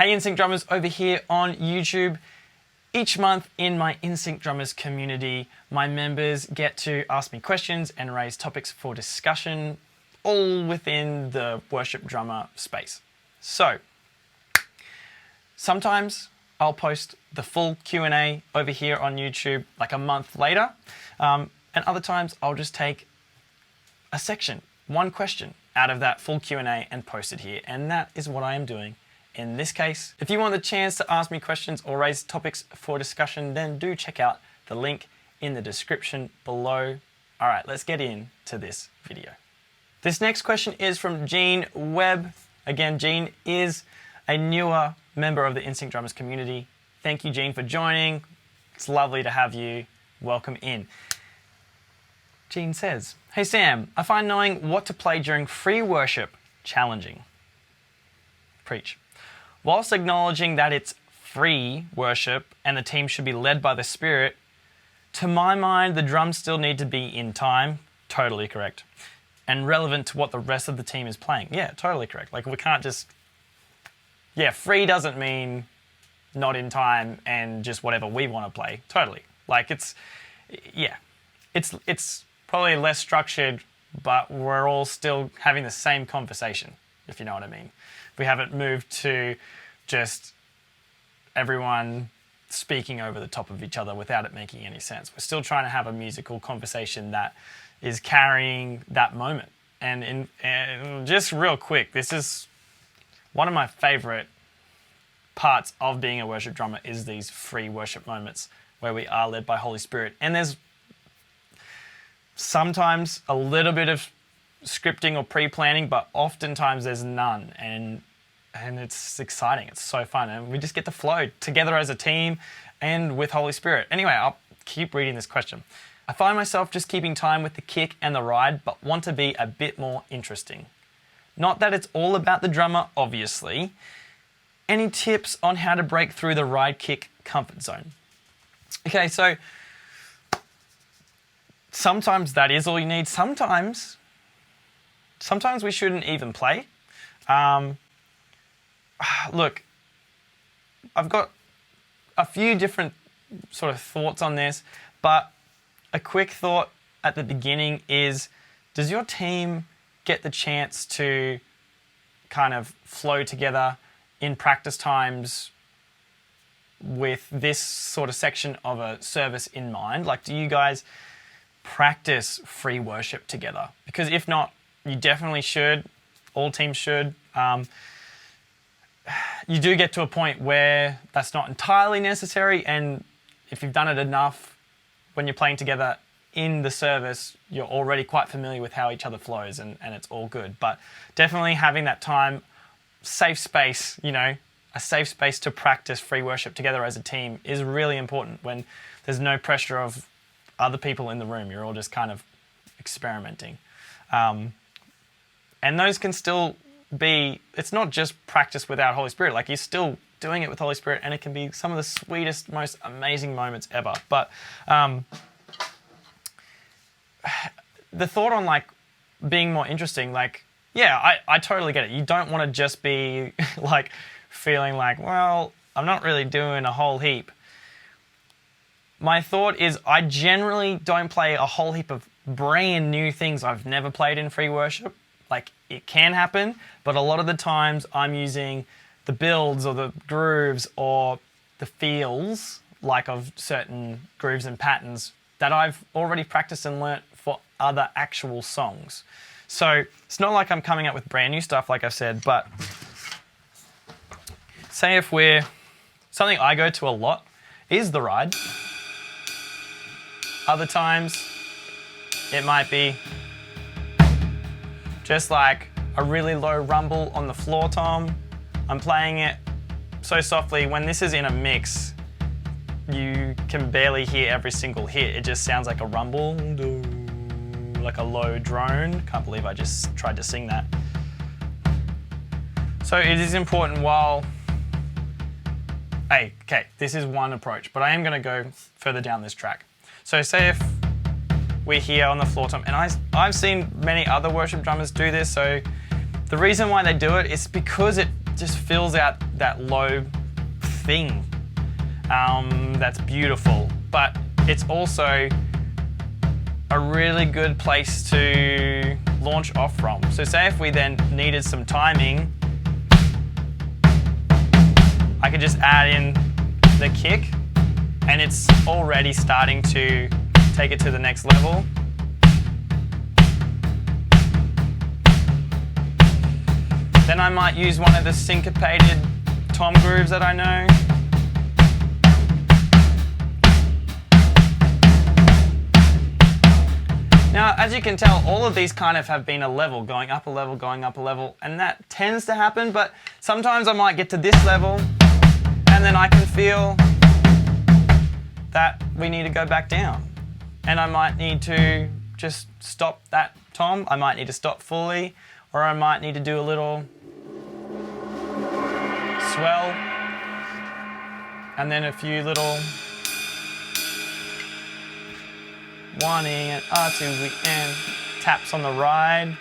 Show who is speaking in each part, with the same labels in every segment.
Speaker 1: Hey NSYNC Drummers over here on YouTube. Each month in my NSYNC Drummers community, my members get to ask me questions and raise topics for discussion, all within the worship drummer space. So, sometimes I'll post the full Q&A over here on YouTube like a month later, and other times I'll just take a section, one question out of that full Q&A and post it here, and that is what I am doing in this case. If you want the chance to ask me questions or raise topics for discussion, then do check out the link in the description below. All right, let's get into this video. This next question is from Gene Webb. Again, Gene is a newer member of the NSYNC Drummers community. Thank you, Gene, for joining. It's lovely to have you. Welcome in. Gene says, "Hey Sam, I find knowing what to play during free worship challenging." Preach. Whilst acknowledging that it's free worship and the team should be led by the Spirit, to my mind, the drums still need to be in time, totally correct, and relevant to what the rest of the team is playing. Yeah, totally correct. Like we can't just, free doesn't mean not in time and just whatever we want to play. Totally. Like it's probably less structured, but we're all still having the same conversation, if you know what I mean. We haven't moved to just everyone speaking over the top of each other without it making any sense. We're still trying to have a musical conversation that is carrying that moment. And just real quick, this is one of my favorite parts of being a worship drummer is these free worship moments where we are led by Holy Spirit. And there's sometimes a little bit of scripting or pre-planning, but oftentimes there's none, and it's exciting. It's so fun, and we just get to flow together as a team and with Holy Spirit. Anyway, I'll keep reading this question. I find myself just keeping time with the kick and the ride, but want to be a bit more interesting. Not that it's all about the drummer, obviously. Any tips on how to break through the ride kick comfort zone? Okay, so sometimes that is all you need. Sometimes we shouldn't even play. Look, I've got a few different sort of thoughts on this, but a quick thought at the beginning is, does your team get the chance to kind of flow together in practice times with this sort of section of a service in mind? Like, do you guys practice free worship together? Because if not, you definitely should. All teams should. You do get to a point where that's not entirely necessary, and if you've done it enough when you're playing together in the service, you're already quite familiar with how each other flows, and it's all good. But definitely having that time, safe space, a safe space to practice free worship together as a team is really important when there's no pressure of other people in the room. You're all just kind of experimenting. And those can still be, it's not just practice without Holy Spirit. Like, you're still doing it with Holy Spirit, and it can be some of the sweetest, most amazing moments ever. But the thought on like being more interesting, like, I totally get it. You don't want to just be like feeling like, well, I'm not really doing a whole heap. My thought is I generally don't play a whole heap of brand new things I've never played in free worship. Like, it can happen, but a lot of the times I'm using the builds or the grooves or the feels, like of certain grooves and patterns that I've already practiced and learnt for other actual songs. So it's not like I'm coming up with brand new stuff, like I've said, but say if something I go to a lot is the ride. Other times it might be just like a really low rumble on the floor tom. I'm playing it so softly. When this is in a mix, you can barely hear every single hit. It just sounds like a rumble, like a low drone. Can't believe I just tried to sing that. So it is important this is one approach, but I am going to go further down this track. So say if we're here on the floor tom, and I've seen many other worship drummers do this, so the reason why they do it is because it just fills out that low thing. That's beautiful, but it's also a really good place to launch off from. So say if we then needed some timing, I could just add in the kick, and it's already starting to take it to the next level. Then I might use one of the syncopated tom grooves that I know. Now, as you can tell, all of these kind of have been a level, going up a level, going up a level, and that tends to happen, but sometimes I might get to this level, and then I can feel that we need to go back down. And I might need to just stop that tom, I might need to stop fully, or I might need to do a little swell, and then a few little 1 E and R2 we N taps on the ride.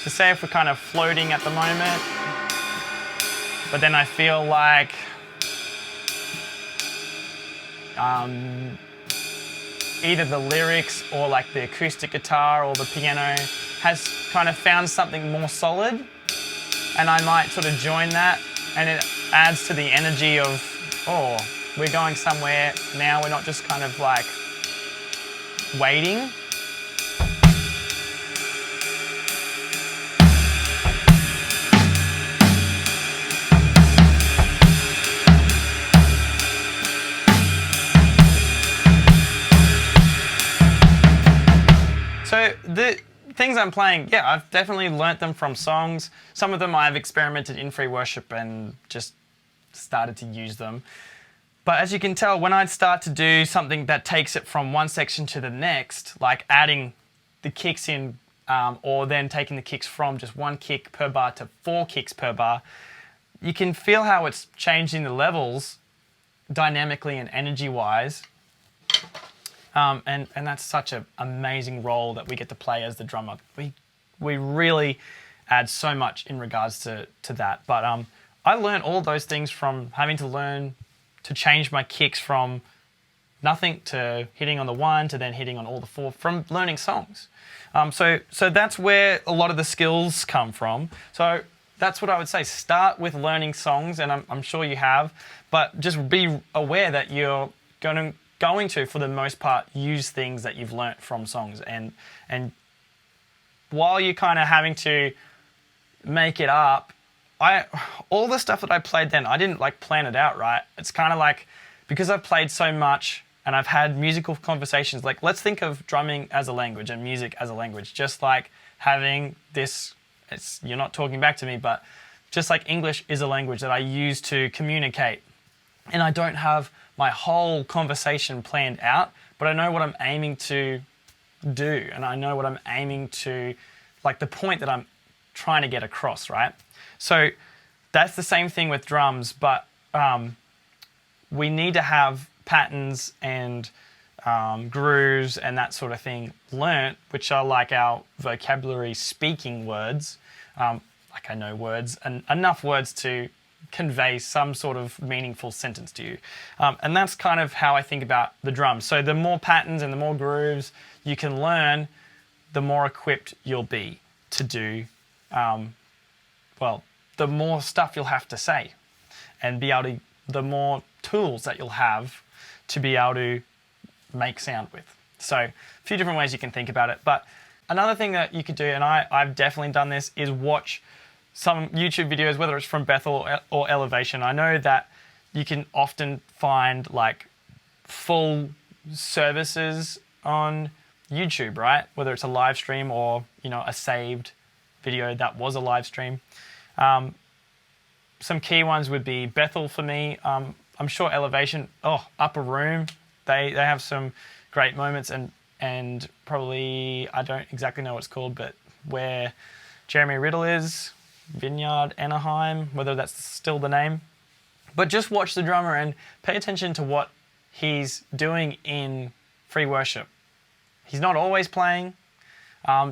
Speaker 1: So say if we're kind of floating at the moment, but then I feel like either the lyrics or like the acoustic guitar or the piano has kind of found something more solid, and I might sort of join that, and it adds to the energy of, oh, we're going somewhere now, we're not just kind of like waiting. So the things I'm playing, yeah, I've definitely learnt them from songs. Some of them I've experimented in free worship and just started to use them. But as you can tell, when I start to do something that takes it from one section to the next, like adding the kicks in, or then taking the kicks from just 1 kick per bar to 4 kicks per bar, you can feel how it's changing the levels dynamically and energy-wise. And that's such an amazing role that we get to play as the drummer. We really add so much in regards to that. But I learned all those things from having to learn to change my kicks from nothing to hitting on the 1 to then hitting on all the 4 from learning songs. So that's where a lot of the skills come from. So that's what I would say. Start with learning songs, and I'm sure you have, but just be aware that you're going to, for the most part, use things that you've learnt from songs. And while you're kind of having to make it up, all the stuff that I played then, I didn't like plan it out, right? It's kind of like, because I've played so much and I've had musical conversations, like let's think of drumming as a language and music as a language, just like having this, you're not talking back to me, but just like English is a language that I use to communicate. And I don't have my whole conversation planned out, but I know what I'm aiming to do, and I know what I'm aiming to, like the point that I'm trying to get across, right? So that's the same thing with drums, but we need to have patterns and grooves and that sort of thing learnt, which are like our vocabulary speaking words. Like I know words, and enough words to convey some sort of meaningful sentence to you. And that's kind of how I think about the drums. So the more patterns and the more grooves you can learn, the more equipped you'll be to do, the more stuff you'll have to say, and be able to, the more tools that you'll have to be able to make sound with. So a few different ways you can think about it. But another thing that you could do, and I've definitely done this, is watch some YouTube videos, whether it's from Bethel or Elevation. I know that you can often find like full services on YouTube, right? Whether it's a live stream or, a saved video that was a live stream. Some key ones would be Bethel for me. I'm sure Elevation, Upper Room, they have some great moments, and probably, I don't exactly know what it's called, but where Jeremy Riddle is, Vineyard Anaheim, whether that's still the name. But just watch the drummer and pay attention to what he's doing in free worship. He's not always playing.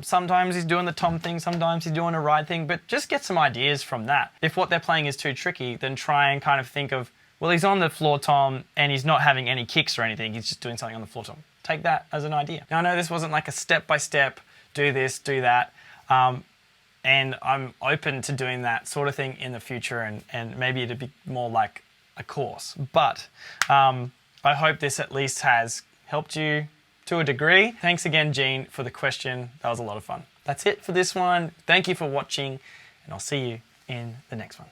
Speaker 1: Sometimes he's doing the Tom thing, sometimes he's doing a ride thing, but just get some ideas from that. If what they're playing is too tricky, then try and kind of think of, well, he's on the floor tom and he's not having any kicks or anything, he's just doing something on the floor tom. Take that as an idea. Now, I know this wasn't like a step-by-step, do this, do that, and I'm open to doing that sort of thing in the future, and maybe it'd be more like a course. But I hope this at least has helped you to a degree. Thanks again, Gene, for the question. That was a lot of fun. That's it for this one. Thank you for watching, and I'll see you in the next one.